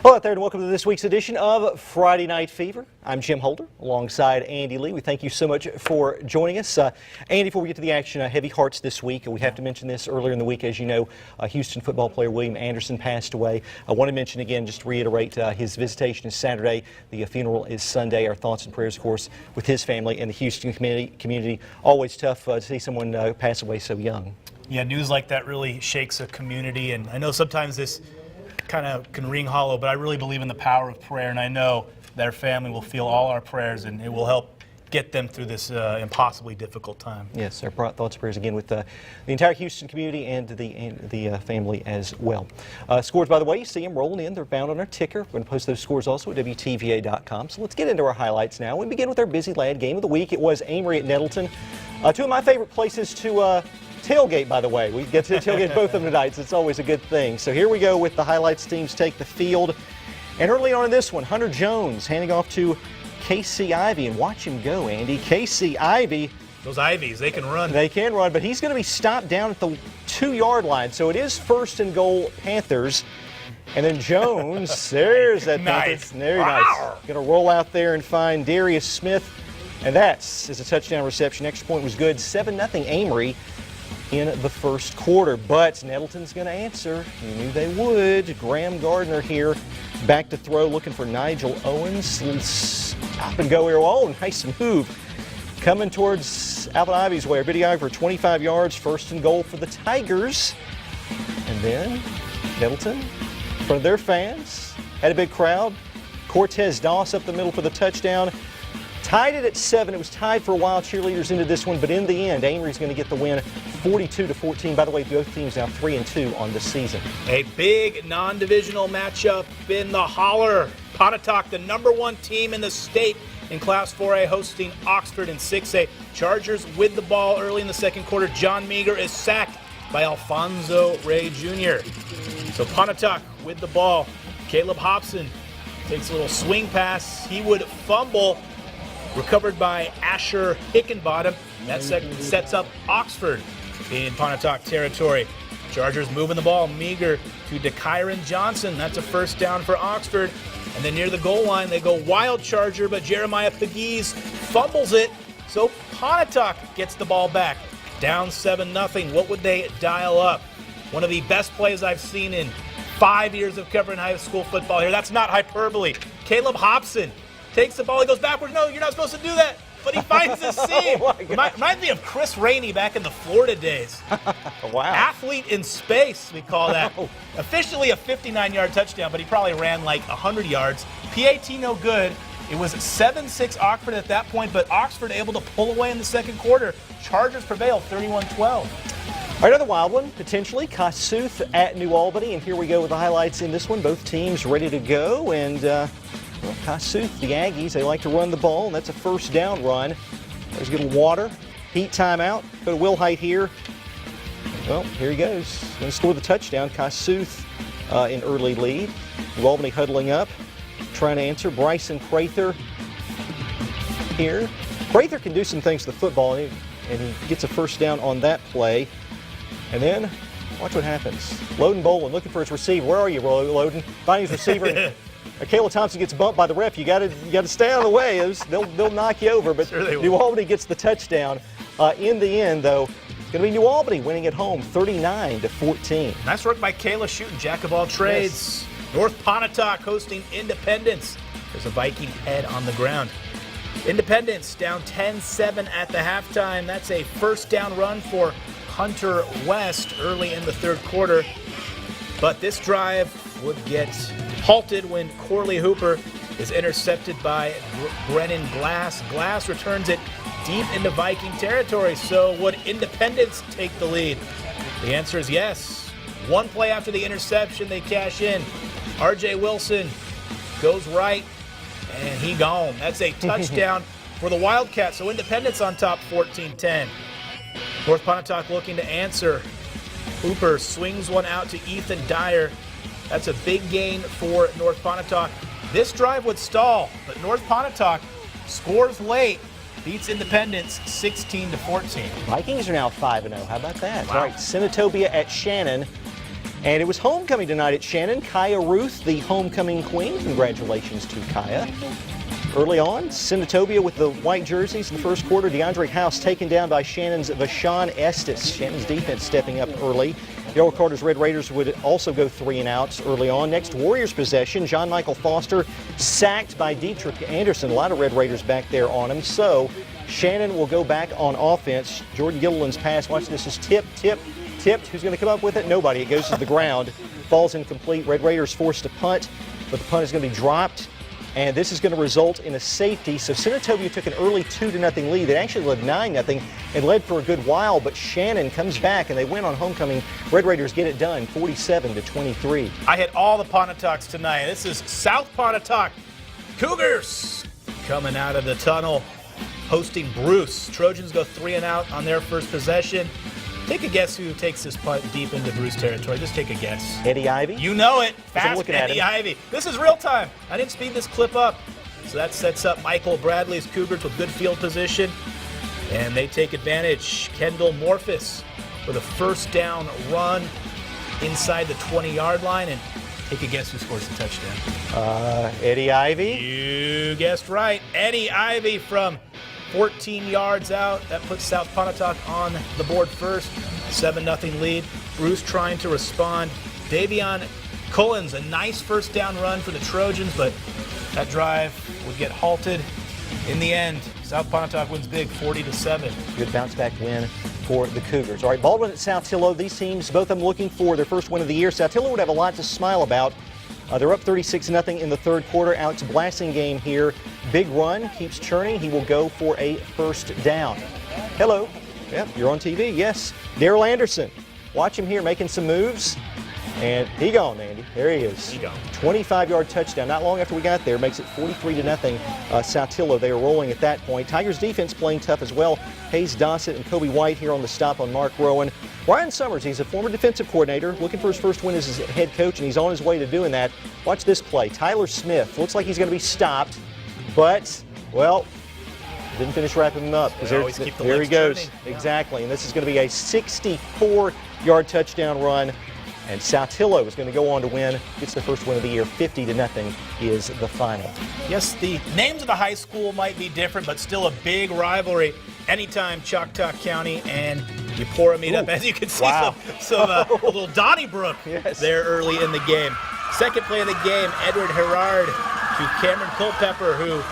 Hello out there and welcome to this week's edition of Friday Night Fever. I'm Jim Holder alongside Andy Lee. We thank you so much for joining us. Andy, before we get to the action, heavy hearts this week. We have to mention this earlier in the week. As you know, Houston football player William Anderson passed away. I want to mention again, just to reiterate, his visitation is Saturday. The funeral is Sunday. Our thoughts and prayers, of course, with his family and the Houston community. Always tough to see someone pass away so young. Yeah, news like that really shakes a community, and I know sometimes this kind of can ring hollow, but I really believe in the power of prayer, and I know that our family will feel all our prayers, and it will help get them through this impossibly difficult time. Yes, our thoughts and prayers again with the entire Houston community and the family as well. Scores, by the way, you see them rolling in. They're bound on our ticker. We're going to post those scores also at WTVA.com. So let's get into our highlights now. We begin with our busy lad game of the week. It was Amory at Nettleton. Two of my favorite places to tailgate, by the way. We get to tailgate both of them tonight, so it's always a good thing. So here we go with the highlights. Teams take the field. And early on in this one, Hunter Jones handing off to Casey Ivy. And watch him go, Andy. Casey Ivy. Those Ivies, they can run. They can run, but he's going to be stopped down at the 2-yard line. So it is first and goal, Panthers. And then Jones, there's that nice. Very nice. Going to roll out there and find Darius Smith. And that's a touchdown reception. Extra point was good. 7-0 Amory in the first quarter, but Nettleton's going to answer. You knew they would. Graham Gardner here, back to throw, looking for Nigel Owens. Stop and go here. Oh, nice move. Coming towards Alvin Ivy's way. Biddy Ivy for 25 yards, first and goal for the Tigers. And then Nettleton, in front of their fans, had a big crowd. Cortez Doss up the middle for the touchdown. Tied it at 7. It was tied for a while. Cheerleaders into this one, but in the end, Amory's going to get the win, 42-14. By the way, both teams now 3-2 on the season. A big non-divisional matchup in the Holler. Pontotoc, the #1 team in the state in Class 4A, hosting Oxford in 6A. Chargers with the ball early in the second quarter. John Meager is sacked by Alfonso Ray Jr. So Pontotoc with the ball. Caleb Hobson takes a little swing pass. He would fumble. Recovered by Asher Hickenbottom. That sets up Oxford in Pontotoc territory. Chargers moving the ball. Meager to DeKyron Johnson. That's a first down for Oxford. And then near the goal line, they go wild Charger, but Jeremiah Pegues fumbles it. So Pontotoc gets the ball back. Down 7-0. What would they dial up? One of the best plays I've seen in 5 years of covering high school football here. That's not hyperbole. Caleb Hobson takes the ball, he goes backwards. No, you're not supposed to do that. But he finds the seam. Reminds me of Chris Rainey back in the Florida days. Wow. Athlete in space, we call that. Officially a 59-yard touchdown, but he probably ran like 100 yards. PAT no good. It was 7-6 Oxford at that point, but Oxford able to pull away in the second quarter. Chargers prevail 31-12. All right, another wild one, potentially. Kossuth at New Albany. And here we go with the highlights in this one. Both teams ready to go. And well, Kossuth, the Aggies, they like to run the ball, and that's a first down run. There's a little water. Heat timeout. Go to Wilhite here. Well, here he goes. Going to score the touchdown. Kossuth in early lead. New Albany huddling up, trying to answer. Bryson Prather here. Prather can do some things to the football, and he gets a first down on that play. And then, watch what happens. Loden Bolin looking for his receiver. Where are you, Loden? Finding his receiver. Kayla Thompson gets bumped by the ref. You got to stay out of the way. They'll knock you over. But sure New Albany gets the touchdown. In the end, though, it's going to be New Albany winning at home, 39-14. Nice work by Kayla shooting, jack of all trades. Yes. North Pontotoc hosting Independence. There's a Viking head on the ground. Independence down 10-7 at the halftime. That's a first down run for Hunter West early in the third quarter. But this drive would get halted when Corley Hooper is intercepted by Brennan Glass. Glass returns it deep into Viking territory. So would Independence take the lead? The answer is yes. One play after the interception, they cash in. RJ Wilson goes right, and he gone. That's a touchdown for the Wildcats. So Independence on top, 14-10. North Pontotoc looking to answer. Hooper swings one out to Ethan Dyer. That's a big gain for North Pontotoc. This drive would stall, but North Pontotoc scores late, beats Independence 16-14. Vikings are now 5-0. How about that? Wow. All right, Senatobia at Shannon. And it was homecoming tonight at Shannon. Kaya Ruth, the homecoming queen. Congratulations to Kaya. Early on, Senatobia with the white jerseys in the first quarter. DeAndre House taken down by Shannon's Vashawn Estes. Shannon's defense stepping up early. Darrell Carter's Red Raiders would also go 3 and outs early on. Next, Warriors possession. John Michael Foster sacked by Dietrich Anderson. A lot of Red Raiders back there on him. So Shannon will go back on offense. Jordan Gilliland's pass. Watch this. Is tipped. Who's going to come up with it? Nobody. It goes to the ground. Falls incomplete. Red Raiders forced to punt, but the punt is going to be dropped. And this is going to result in a safety. So Senatobia took an early 2-0 lead. They actually led 9-0 and led for a good while, but Shannon comes back and they win on homecoming. Red Raiders get it done, 47-23. I hit all the Pontotocs tonight. This is South Pontotoc Cougars coming out of the tunnel, hosting Bruce. Trojans go 3 and out on their first possession. Take a guess who takes this punt deep into Bruce territory. Just take a guess. Eddie Ivy? You know it. Fast Eddie Ivy. This is real time. I didn't speed this clip up. So that sets up Michael Bradley's Cougars with good field position. And they take advantage. Kendall Morphus with a first down run inside the 20-yard line. And take a guess who scores the touchdown. Eddie Ivy? You guessed right. Eddie Ivy from 14 yards out. That puts South Pontotoc on the board first. 7-0 lead. Bruce trying to respond. Davion Collins, a nice first down run for the Trojans, but that drive would get halted. In the end, South Pontotoc wins big, 40-7. Good bounce back win for the Cougars. All right, Baldwin at South Hillo. These teams, both of them looking for their first win of the year. South Hillo would have a lot to smile about. They're up 36-0 in the third quarter. Alex Blassingame here. Big run, keeps churning. He will go for a first down. Hello. Yep, you're on TV. Yes. Darrell Anderson. Watch him here making some moves. And he gone, Andy. There he is. He gone. 25-yard touchdown. Not long after we got there. Makes it 43-0. South Hillo, they are rolling at that point. Tigers defense playing tough as well. Hayes Dossett and Kobe White here on the stop on Mark Rowan. Ryan Summers, he's a former defensive coordinator, looking for his first win as his head coach, and he's on his way to doing that. Watch this play. Tyler Smith looks like he's going to be stopped, but, well, didn't finish wrapping him up. There he goes. Turning. Exactly, and this is going to be a 64-yard touchdown run. And South Hillo is going to go on to win. Gets the first win of the year. 50-0 is the final. Yes, the names of the high school might be different, but still a big rivalry. Anytime Choctaw County and Eupora meet up, as you can see, some a little Donnybrook there early in the game. Second play of the game, Edward Herrard to Cameron Culpepper, who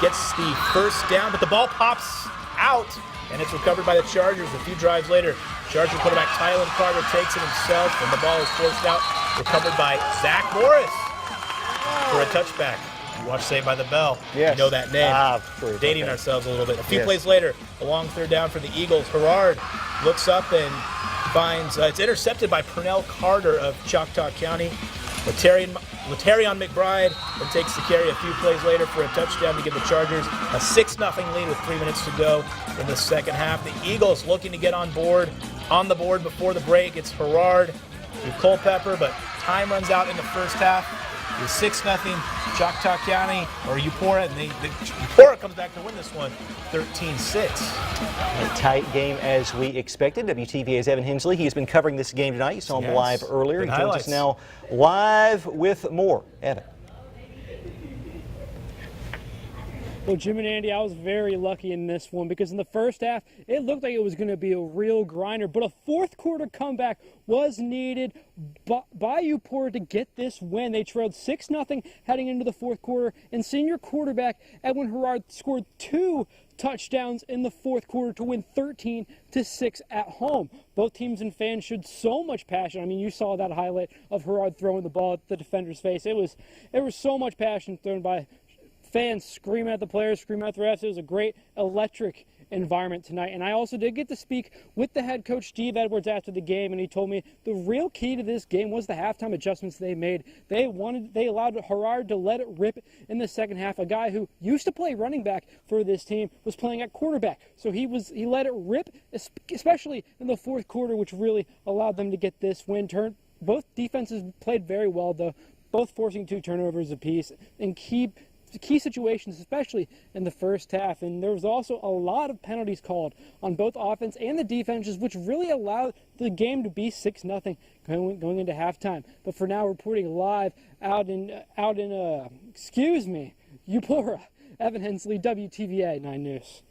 gets the first down, but the ball pops out, and it's recovered by the Chargers. A few drives later, Charger quarterback Tylen Carter takes it himself, and the ball is forced out, recovered by Zach Morris for a touchback. You watch Saved by the Bell. Yes. You know that name. Dating ourselves a little bit. A few plays later, a long third down for the Eagles. Herrard looks up and finds it's intercepted by Pernell Carter of Choctaw County. Latarion McBride then takes the carry a few plays later for a touchdown to give the Chargers a 6-0 lead with 3 minutes to go in the second half. The Eagles looking to get on the board before the break. It's Herrard to Culpepper, but time runs out in the first half. It's 6-0 Choctaw County, or Eupora, and Eupora comes back to win this one 13-6. A tight game as we expected. WTVA's Evan Hensley, he has been covering this game tonight. You saw him live earlier. He joins us now live with more. Evan. Well, Jim and Andy, I was very lucky in this one because in the first half, it looked like it was going to be a real grinder, but a fourth quarter comeback was needed by Eupora to get this win. They trailed 6-0 heading into the fourth quarter, and senior quarterback Edwin Herrard scored 2 touchdowns in the fourth quarter to win 13-6 at home. Both teams and fans showed so much passion. I mean, you saw that highlight of Herrard throwing the ball at the defender's face. It was so much passion thrown by fans, screaming at the players, screaming at the refs. It was a great electric environment tonight. And I also did get to speak with the head coach, Steve Edwards, after the game, and he told me the real key to this game was the halftime adjustments they made. They allowed Herrard to let it rip in the second half. A guy who used to play running back for this team was playing at quarterback. So he let it rip, especially in the fourth quarter, which really allowed them to get this win. Both defenses played very well, though, both forcing 2 turnovers apiece and keep key situations, especially in the first half. And there was also a lot of penalties called on both offense and the defenses, which really allowed the game to be 6-0 going into halftime. But for now, reporting live out in Eupora, Evan Hensley, WTVA 9 News.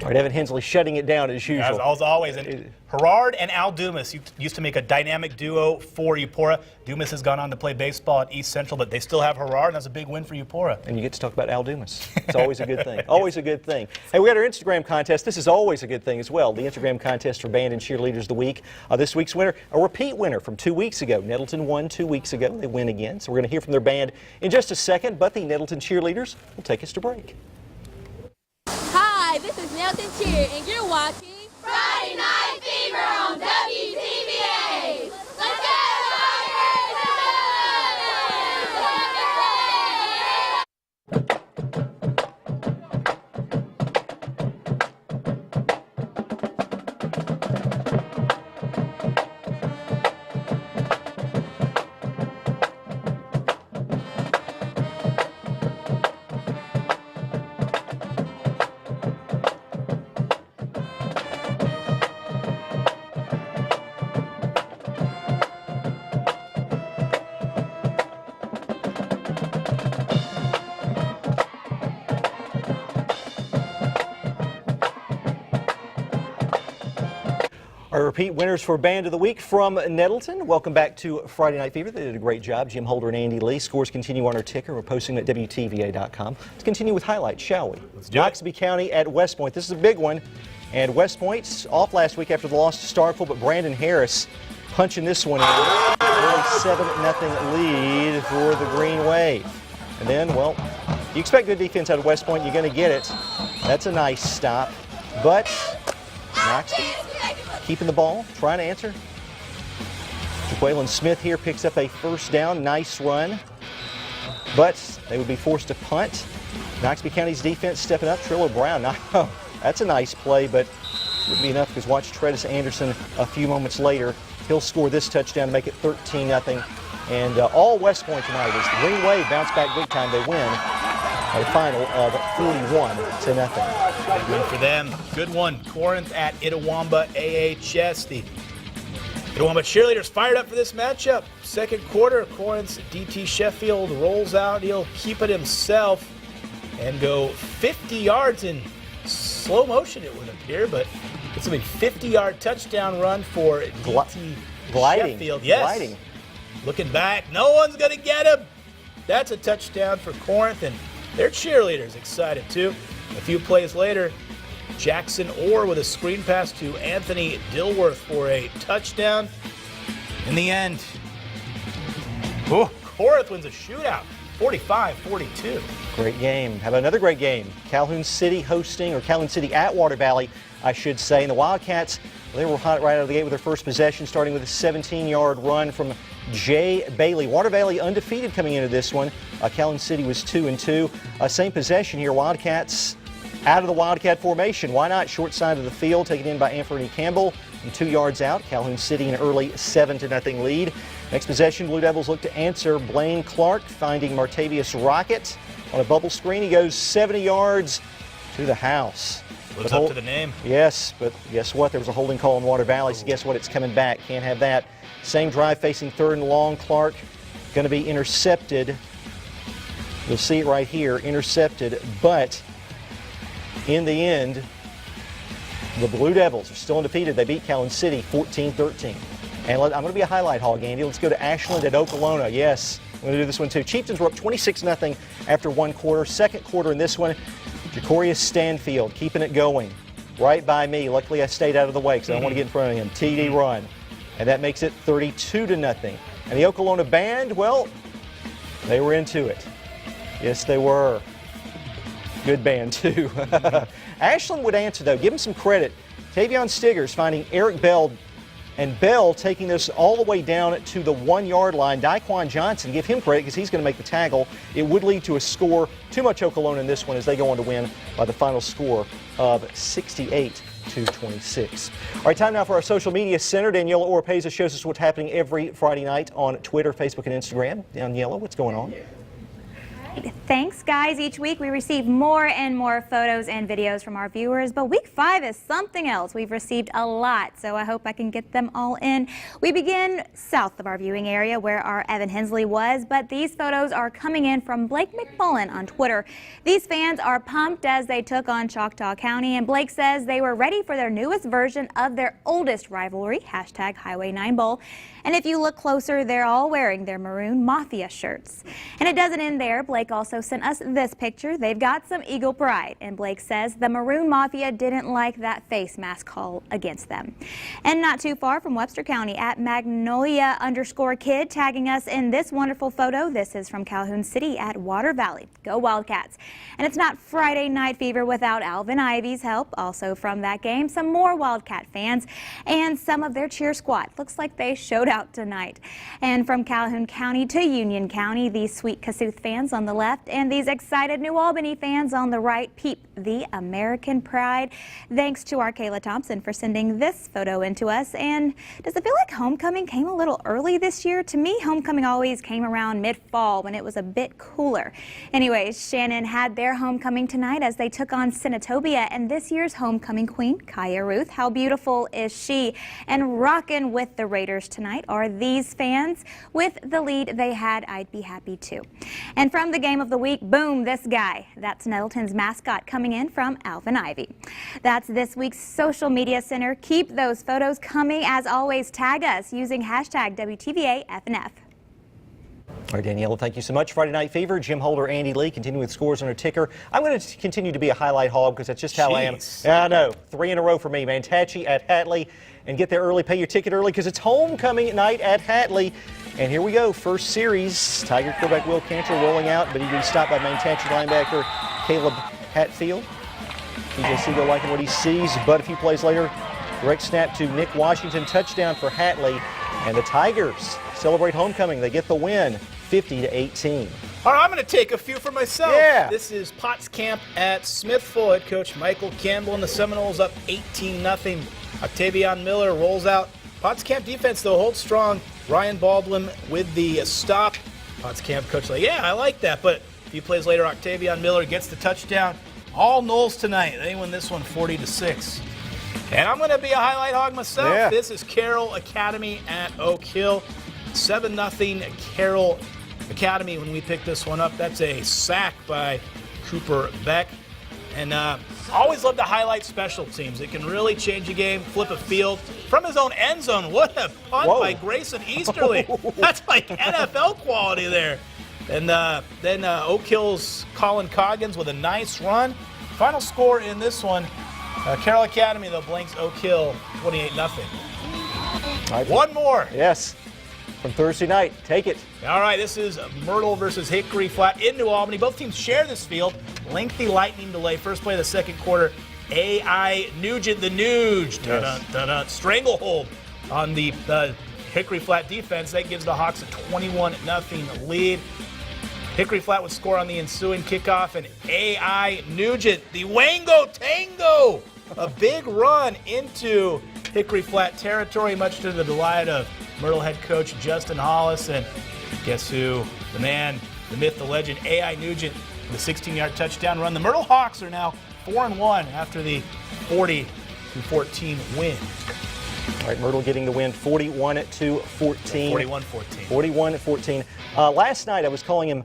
All right, Evan Hensley shutting it down as usual. As always. And Herard and Al Dumas used to make a dynamic duo for Eupora. Dumas has gone on to play baseball at East Central, but they still have Herard, and that's a big win for Eupora. And you get to talk about Al Dumas. It's always a good thing. Always a good thing. Hey, we got our Instagram contest. This is always a good thing as well. The Instagram contest for Band and Cheerleaders of the Week. This week's winner, a repeat winner from 2 weeks ago. Nettleton won 2 weeks ago. They win again. So we're going to hear from their band in just a second, but the Nettleton Cheerleaders will take us to break. Hi, this is Nettleton Cheer, and you're watching Friday Night Fever on WTVA. Let's go, Our repeat winners for Band of the Week from Nettleton. Welcome back to Friday Night Fever. They did a great job. Jim Holder and Andy Lee. Scores continue on our ticker. We're posting at WTVA.com. Let's continue with highlights, shall we? Let's do it. Noxubee County at West Point. This is a big one. And West Point's off last week after the loss to Starkville, but Brandon Harris punching this one in. Early 7-0 lead for the Green Wave. And then, well, you expect good defense out of West Point. You're going to get it. That's a nice stop. But Noxubee keeping the ball, trying to answer. Jaqueline Smith here picks up a first down. Nice run. But they would be forced to punt. Noxubee County's defense stepping up. Trillo Brown. Now, that's a nice play, but it wouldn't be enough because watch Tredis Anderson a few moments later. He'll score this touchdown to make it 13-0. And all West Point tonight is the Green Wave bounce back big time. They win a final of 41-0. Big win for them. Good one. Corinth at Itawamba AHS. The Itawamba cheerleaders fired up for this matchup. Second quarter, Corinth's DT Sheffield rolls out. He'll keep it himself and go 50 yards in slow motion, it would appear, but it's a big 50-yard touchdown run for DT Sheffield. Yes. Gliding. Looking back, no one's going to get him. That's a touchdown for Corinth, and their cheerleaders excited too. A few plays later, Jackson Orr with a screen pass to Anthony Dilworth for a touchdown. In the end, Corinth wins a shootout, 45-42. Great game. How about another great game? Calhoun City at Water Valley, I should say. And the Wildcats, they were hot right out of the gate with their first possession, starting with a 17-yard run from Jay Bailey. Water Valley undefeated coming into this one. Calhoun City was 2-2. Same possession here. Wildcats out of the Wildcat formation. Why not? Short side of the field, taken in by Anthony Campbell. And 2 yards out. Calhoun City an early 7-0 lead. Next possession, Blue Devils look to answer. Blaine Clark finding Martavius Rocket on a bubble screen. He goes 70 yards to the house. Lives up to the name. Yes, but guess what? There was a holding call in Water Valley, so guess what? It's coming back. Can't have that. Same drive facing third and long. Clark going to be intercepted. You'll see it right here, intercepted, but in the end, the Blue Devils are still undefeated. They beat Calhoun City 14-13. And I'm going to be a highlight hog, Andy. Let's go to Ashland at Okolona. Yes, I'm going to do this one too. Chieftains were up 26-0 after one quarter. Second quarter in this one, Jacorius Stanfield keeping it going right by me. Luckily, I stayed out of the way because I don't want to get in front of him. TD run. And that makes it 32-0. And the Okolona band, well, they were into it. Yes, they were. Good band, too. Ashland would answer, though. Give him some credit. Tavion Stiggers finding Eric Bell, and Bell taking this all the way down to the 1 yard line. Daquan Johnson, give him credit because he's going to make the tackle. It would lead to a score. Too much Okolona in this one as they go on to win by the final score of 68-26. All right, time now for our social media center. Daniela Oropeza shows us what's happening every Friday night on Twitter, Facebook, and Instagram. Daniela, what's going on? Thanks, guys. Each week we receive more and more photos and videos from our viewers, but week 5 is something else. We've received a lot, so I hope I can get them all in. We begin south of our viewing area where our Evan Hensley was, but these photos are coming in from Blake McMullen on Twitter. These fans are pumped as they took on Choctaw County, and Blake says they were ready for their newest version of their oldest rivalry, #Highway 9 Bowl. And if you look closer, they're all wearing their Maroon Mafia shirts. And it doesn't end there. Blake also sent us this picture. They've got some Eagle pride, and Blake says the Maroon Mafia didn't like that face mask call against them. And not too far from Webster County, at Magnolia_Kid tagging us in this wonderful photo. This is from Calhoun City at Water Valley. Go Wildcats. And it's not Friday Night Fever without Alvin Ivy's help. Also from that game, some more Wildcat fans and some of their cheer squad. Looks like they showed out tonight. And from Calhoun County to Union County, these sweet Kossuth fans on the left and these excited New Albany fans on the right peep the American pride. Thanks to our Kayla Thompson for sending this photo in to us. And does it feel like homecoming came a little early this year? To me, homecoming always came around mid-fall when it was a bit cooler. Anyways, Shannon had their homecoming tonight as they took on Senatobia and this year's homecoming queen, Kaya Ruth. How beautiful is she? And rocking with the Raiders tonight are these fans. With the lead they had, I'd be happy too. And from the game of the week, boom, this guy. That's Nettleton's mascot coming in from Alvin Ivy. That's this week's social media center. Keep those photos coming. As always, tag us using #WTVAFNF. All right, Daniela, thank you so much. Friday Night Fever, Jim Holder, Andy Lee, continuing with scores on our ticker. I'm going to continue to be a highlight hog because that's just how I am. Yeah, I know. 3 in a row for me. Mantachi at Hatley. And get there early, pay your ticket early because it's homecoming night at Hatley. And here we go, first series. Tiger quarterback Will Cantor rolling out, but he's been stopped by Mantachi linebacker Caleb Hatfield. TJ Siegel liking what he sees, but a few plays later, direct snap to Nick Washington, touchdown for Hatley. And the Tigers celebrate homecoming. They get the win, 50-18. All right, I'm going to take a few for myself. Yeah. This is Potts Camp at Smithville. Head coach Michael Campbell and the Seminoles up 18-0. Octavian Miller rolls out. Potts Camp defense, though, holds strong. Ryan Baldwin with the stop. Potts Camp coach like, yeah, I like that. But a few plays later, Octavian Miller gets the touchdown. All Knowles tonight. They win this one 40-6. And I'm going to be a highlight hog myself. Yeah. This is Carroll Academy at Oak Hill. 7-0 Carroll Academy when we pick this one up. That's a sack by Cooper Beck. And always love to highlight special teams. It can really change a game, flip a field. From his own end zone, what a punt by Grayson Easterly. That's like NFL quality there. And then Oak Hill's Colin Coggins with a nice run. Final score in this one, Carroll Academy, though, blanks Oak Hill 28-0. Right. One more. Yes, from Thursday night. Take it. All right, this is Myrtle versus Hickory Flat in New Albany. Both teams share this field. Lengthy lightning delay. First play of the second quarter. A.I. Nugent, the Nuge. Yes. Stranglehold on the Hickory Flat defense. That gives the Hawks a 21-0 lead. Hickory Flat would score on the ensuing kickoff, and A.I. Nugent, the Wango Tango, a big run into Hickory Flat territory, much to the delight of Myrtle head coach Justin Hollis. And guess who? The man, the myth, the legend, A.I. Nugent, with a 16-yard touchdown run. The Myrtle Hawks are now 4-1 after the 40-14 win. All right, Myrtle getting the win, 41-14. 41-14. 41-14. Last night I was calling him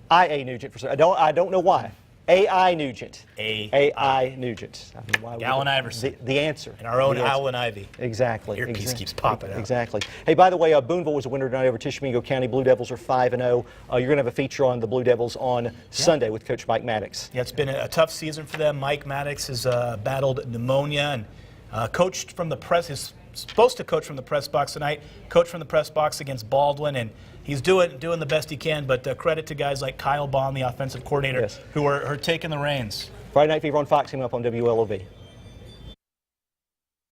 I.A. Nugent for I don't know why. A.I. Nugent. A.I. Nugent. I mean, why Allen Iverson. The answer. And our own Allen Ivy. Exactly. Earpiece keeps popping out. Exactly. Hey, by the way, Boonville was a winner tonight over Tishomingo County. Blue Devils are 5-0. You're going to have a feature on the Blue Devils on Sunday with Coach Mike Maddox. Yeah, it's been a tough season for them. Mike Maddox has battled pneumonia and coached from the press. He's supposed to coach from the press box tonight. Coach from the press box against Baldwin, and he's doing the best he can. But credit to guys like Kyle Bond, the offensive coordinator, who are taking the reins. Friday Night Fever on Fox coming up on WLOV.